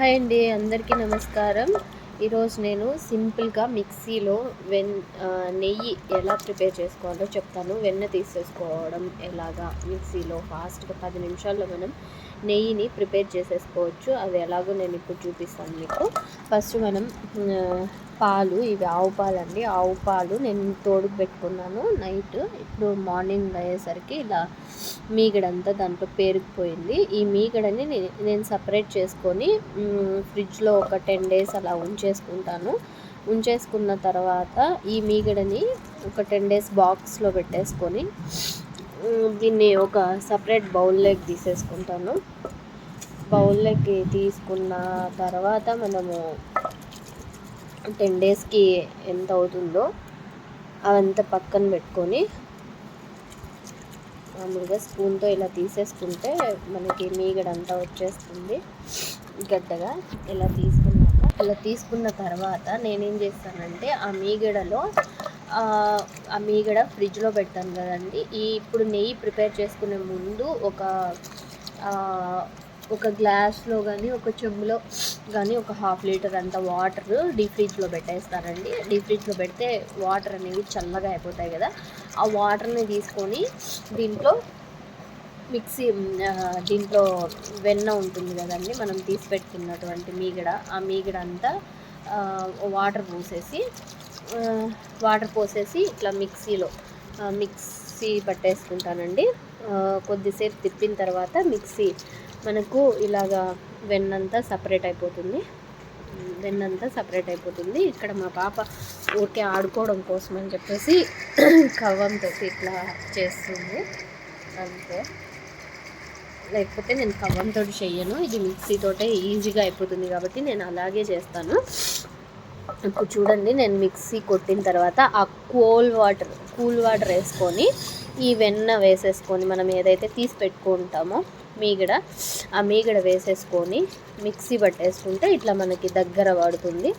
Hi అండి, అందరికీ నమస్కారం. ఈరోజు నేను సింపుల్గా మిక్సీలో నెయ్యి ఎలా ప్రిపేర్ చేసుకోవాలో చెప్తాను. వెన్న తీసేసుకోవడం ఎలాగా మిక్సీలో ఫాస్ట్గా 10 నిమిషాల్లో మనం నెయ్యిని ప్రిపేర్ చేసేసుకోవచ్చు. అది ఎలాగో నేను ఇప్పుడు చూపిస్తాను మీకు. ఫస్ట్ మనం పాలు, ఇవి ఆవు పాలు అండి. ఆవు పాలు నేను తోడుకు పెట్టుకున్నాను నైట్. ఇప్పుడు మార్నింగ్ అయ్యేసరికి ఇలా మీగడంతా దాంట్లో పేరుకుపోయింది. ఈ మీగడని నేను సపరేట్ చేసుకొని ఫ్రిడ్జ్లో ఒక 10 days అలా ఉంచేసుకున్న తర్వాత ఈ మీగడని ఒక 10 days బాక్స్లో పెట్టేసుకొని దీన్ని ఒక సపరేట్ బౌల్లోకి తీసేసుకుంటాను. బౌల్లోకి తీసుకున్న తర్వాత మనము 10 daysకి ఎంత అవుతుందో అవంతా పక్కన పెట్టుకొని మామూలుగా స్పూన్తో ఇలా తీసేసుకుంటే మనకి మీగడంతా వచ్చేస్తుంది గడ్డగా. ఇలా తీసుకున్న తర్వాత నేనేం చేస్తానంటే ఆ మీగడ ఫ్రిడ్జ్లో పెడతాను కదండి. ఇప్పుడు నెయ్యి ప్రిపేర్ చేసుకునే ముందు ఒక గ్లాస్లో కానీ ఒక చెంబులో కానీ ఒక 1/2 లీటర్ అంత వాటర్ డీప్ ఫ్రిడ్జ్లో పెట్టేస్తానండి. డీప్ ఫ్రిడ్జ్లో పెడితే వాటర్ అనేవి చల్లగా అయిపోతాయి కదా. ఆ వాటర్ని తీసుకొని దీంట్లో వెన్న ఉంటుంది కదండి, మనం తీసి పెట్టుకున్నటువంటి మీగడ, ఆ మీగడ అంతా వాటర్ పోసేసి ఇట్లా మిక్సీ పట్టేసుకుంటానండి. కొద్దిసేపు తిప్పిన తర్వాత మనకు ఇలాగా వెన్నంతా సపరేట్ అయిపోతుంది. ఇక్కడ మా పాప ఊరికే ఆడుకోవడం కోసం అని చెప్పేసి కవ్వంతో ఇట్లా చేస్తుంది అంతే. లేకపోతే నేను కవ్వంతో చేయను, ఇది మిక్సీతోటే ఈజీగా అయిపోతుంది కాబట్టి నేను అలాగే చేస్తాను. ఇప్పుడు చూడండి, నేను మిక్సీ కొట్టిన తర్వాత ఆ కూల్ వాటర్ వేసుకొని ఈ వెన్న వేసేసుకొని మనం ఏదైతే తీసి పెట్టుకుంటామో ఆ మీగడ వేసేసుకొని మిక్సీ పట్టేసుకుంటే ఇట్లా మనకి దగ్గర పడుతుంది.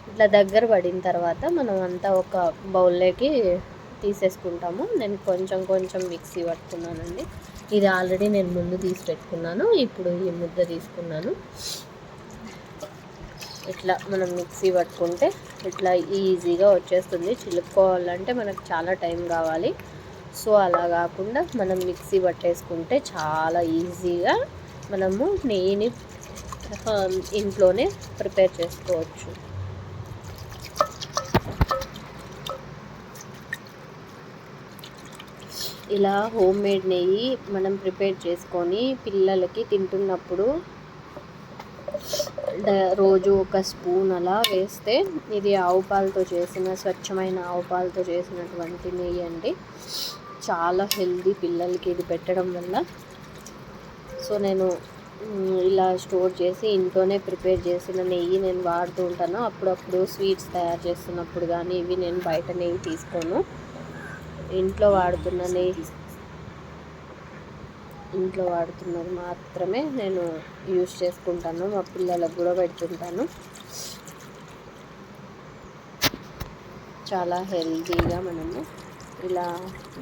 ఇట్లా దగ్గర పడిన తర్వాత మనం అంతా ఒక బౌల్లోకి తీసేసుకుంటాము. నేను కొంచెం మిక్సీ పట్టుకున్నానండి. ఇది ఆల్రెడీ నేను ముందు తీసి పెట్టుకున్నాను. ఇప్పుడు ఈ ముద్ద తీసుకున్నాను. ఇట్లా మనం మిక్సీ పట్టుకుంటే ఇట్లా ఈజీగా వచ్చేస్తుంది. చిలుక్కోవాలంటే మనకు చాలా టైం కావాలి. సో అలా కాకుండా మనం మిక్సీ పట్టేసుకుంటే చాలా ఈజీగా మనము నెయ్యిని ఇంట్లోనే ప్రిపేర్ చేసుకోవచ్చు. ఇలా హోమ్ మేడ్ నెయ్యి మనం ప్రిపేర్ చేసుకొని పిల్లలకి తింటున్నప్పుడు రోజు ఒక స్పూన్ అలా వేస్తే, ఇది స్వచ్ఛమైన ఆవు పాలతో చేసినటువంటి నెయ్యి అండి. చాలా హెల్దీ పిల్లలకి ఇది పెట్టడం వల్ల. సో నేను ఇలా స్టోర్ చేసి ఇంట్లోనే ప్రిపేర్ చేసిన నెయ్యి నేను వాడుతూ ఉంటాను. అప్పుడప్పుడు స్వీట్స్ తయారు చేస్తున్నప్పుడు కానీ ఇవి నేను బయట నెయ్యి తీసుకోను. ఇంట్లో వాడుతున్నది మాత్రమే నేను యూస్ చేసుకుంటాను. మా పిల్లలకు కూడా పెడుతుంటాను. చాలా హెల్తీగా మనము ఇలా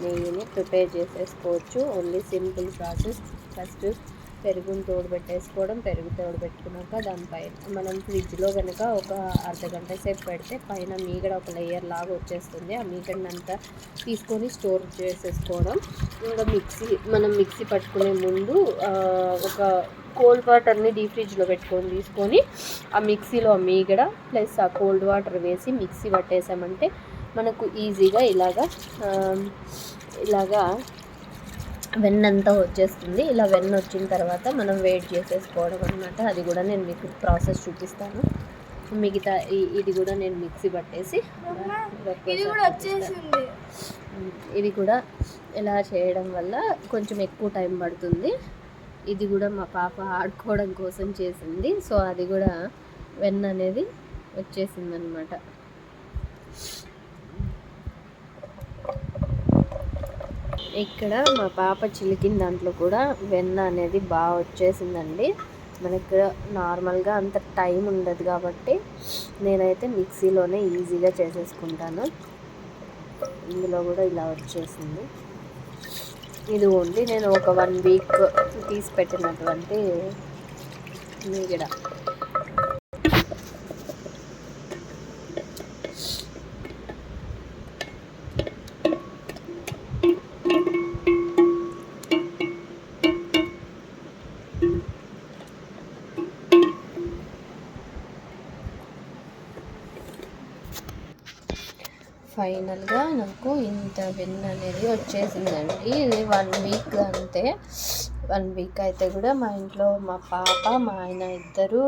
నెయ్యిని ప్రిపేర్ చేసేసుకోవచ్చు. Only simple process. ఫస్ట్ పెరుగుని తోడుపెట్టేసుకోవడం. పెరుగు తోడుపెట్టుకున్నాక దానిపైన మనం ఫ్రిడ్జ్లో కనుక ఒక అర్ధగంట సేపు పెడితే పైన మీగడ ఒక లేయర్ లాగా వచ్చేస్తుంది. ఆ మీగడని అంతా తీసుకొని స్టోర్ చేసేసుకోవడం. ఇంకా మనం మిక్సీ పట్టుకునే ముందు ఒక కోల్డ్ వాటర్ని డీప్ ఫ్రిడ్జ్లో తీసుకొని ఆ మిక్సీలో ఆ మీగడ ప్లస్ ఆ కోల్డ్ వాటర్ వేసి మిక్సీ పట్టేసామంటే మనకు ఈజీగా ఇలాగా వెన్నంతా వచ్చేస్తుంది. ఇలా వెన్న వచ్చిన తర్వాత మనం వెయిట్ చేసేసుకోవడం అనమాట. అది కూడా నేను మీకు ప్రాసెస్ చూపిస్తాను. మిగతా ఇది కూడా నేను మిక్సీ పట్టేసి ఇది కూడా ఇలా చేయడం వల్ల కొంచెం ఎక్కువ టైం పడుతుంది. ఇది కూడా మా పాప ఆడుకోవడం కోసం చేసింది. సో అది కూడా వెన్న అనేది వచ్చేసింది అనమాట. ఇక్కడ మా పాప చిలికిన దాంట్లో కూడా వెన్న అనేది బాగా వచ్చేసిందండి. మనకు నార్మల్గా అంత టైం ఉండదు కాబట్టి నేనైతే మిక్సీలోనే ఈజీగా చేసేసుకుంటాను. ఇందులో కూడా ఇలా వచ్చేసింది. ఇది ఓన్లీ నేను ఒక 1 week తీసి పెట్టినటువంటి మీగడ. ఫైనల్గా నాకు ఇంత వెన్న అనేది వచ్చేసిందండి. ఇది 1 వీక్ అంతే. 1 వీక్ అయితే కూడా మా ఇంట్లో మా పాప మా ఆయన ఇద్దరు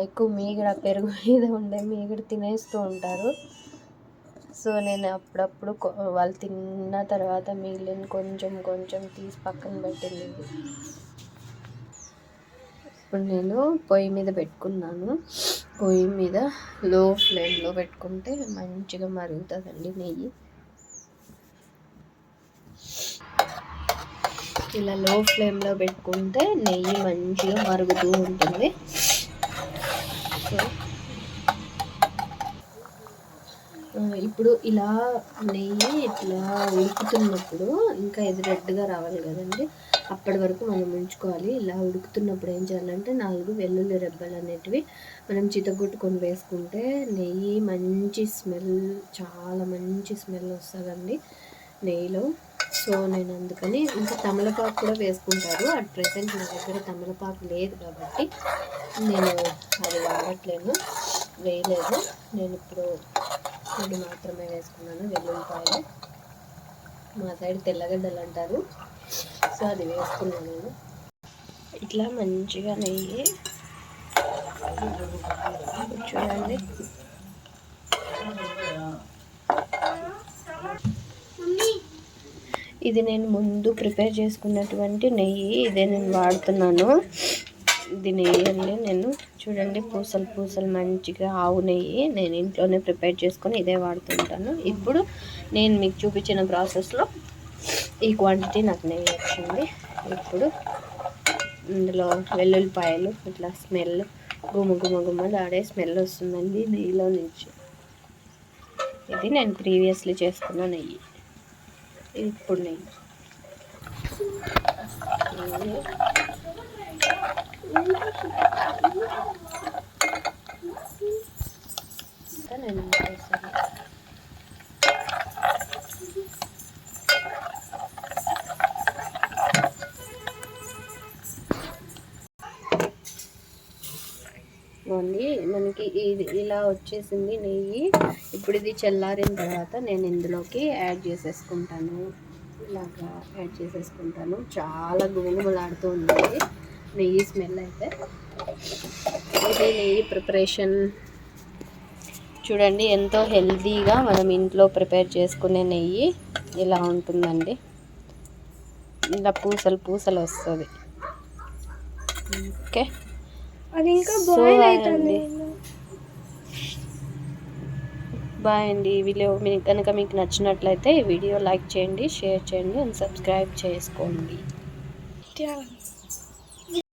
ఎక్కువ మీగడ పెరుగు మీద ఉండే మీగడ తినేస్తూ ఉంటారు. సో నేను అప్పుడప్పుడు వాళ్ళు తిన్న తర్వాత మిగిలిన కొంచెం కొంచెం తీసి పక్కన పెట్టింది. ఇప్పుడు నేను పొయ్యి మీద పెట్టుకున్నాను. పొయ్యి మీద లో ఫ్లేమ్లో పెట్టుకుంటే మంచిగా మరుగుతుందండి నెయ్యి. ఇలా లో ఫ్లేమ్లో పెట్టుకుంటే నెయ్యి మంచిగా మరుగుతూ ఉంటుంది. సో ఇప్పుడు ఇలా నెయ్యి ఇట్లా ఉడుకుతున్నప్పుడు ఇంకా ఇది రెడ్గా రావాలి కదండి, అప్పటి వరకు మనం ఉంచుకోవాలి. ఇలా ఉడుకుతున్నప్పుడు ఏం చేయాలంటే 4 వెల్లుల్లి రెబ్బలు అనేటివి మనం చితగొట్టుకొని వేసుకుంటే నెయ్యి మంచి స్మెల్, చాలా మంచి స్మెల్ వస్తుందండి నెయ్యిలో. సో నేను అందుకని ఇంకా తమలపాకు కూడా వేసుకుంటారు. అట్ ప్రెసెంట్ నా దగ్గర తమలపాకు లేదు కాబట్టి నేను అది వాడట్లేను, వేయలేదు. నేను ఇప్పుడు ఇది మాత్రమే వేసుకున్నాను. వెల్లుల్లిపాయలు మా సైడ్ తెల్లగడ్డలు అంటారు, సో అది వేసుకున్నాను నేను. ఇట్లా మంచిగా నెయ్యి చూడండి. ఇది నేను ముందు ప్రిపేర్ చేసుకున్నటువంటి నెయ్యి, ఇదే నేను వాడుతున్నాను. ఇది నెయ్యి అండి. నేను చూడండి పూసలు పూసలు మంచిగా ఆవు నెయ్యి నేను ఇంట్లోనే ప్రిపేర్ చేసుకొని ఇదే వాడుతుంటాను. ఇప్పుడు నేను మీకు చూపించిన ప్రాసెస్లో ఈ క్వాంటిటీ నాకు నెయ్యి వచ్చింది. ఇప్పుడు ఇందులో వెల్లుల్లిపాయలు ఇట్లా స్మెల్ గుమ్మలాడే స్మెల్ వస్తుందండి నెయ్యిలో నుంచి. ఇది నేను ప్రీవియస్లీ చేసుకున్న నెయ్యి. ఇప్పుడు నెయ్యి నేను చేస్తాను. మనకి ఇది ఇలా వచ్చేసింది నెయ్యి. ఇప్పుడు ఇది చల్లారిన తర్వాత నేను ఇందులోకి యాడ్ చేసేసుకుంటాను. ఇలాగా యాడ్ చేసేసుకుంటాను. చాలా గుమగుమలాడుతూ ఉంది నెయ్యి స్మెల్ అయితే. ఇది నెయ్యి ప్రిపరేషన్ చూడండి, ఎంతో హెల్తీగా మనం ఇంట్లో ప్రిపేర్ చేసుకునే నెయ్యి ఇలా ఉంటుందండి. ఇలా పూసలు పూసలు వస్తుంది. ఓకే, అది ఇంకా బాయిల్ అవుతుంది. బాయ్ అండి. ఈ వీడియో కనుక మీకు నచ్చినట్లయితే ఈ వీడియో లైక్ చేయండి, షేర్ చేయండి అండ్ సబ్స్క్రైబ్ చేసుకోండి.